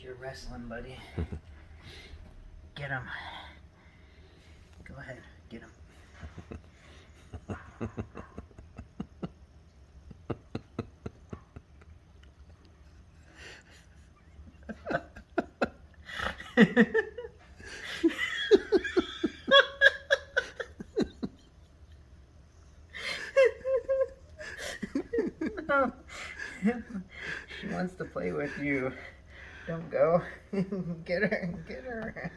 your wrestling, buddy. Get him. Go ahead, get him. No. She wants to play with you. Don't go. Get her, get her.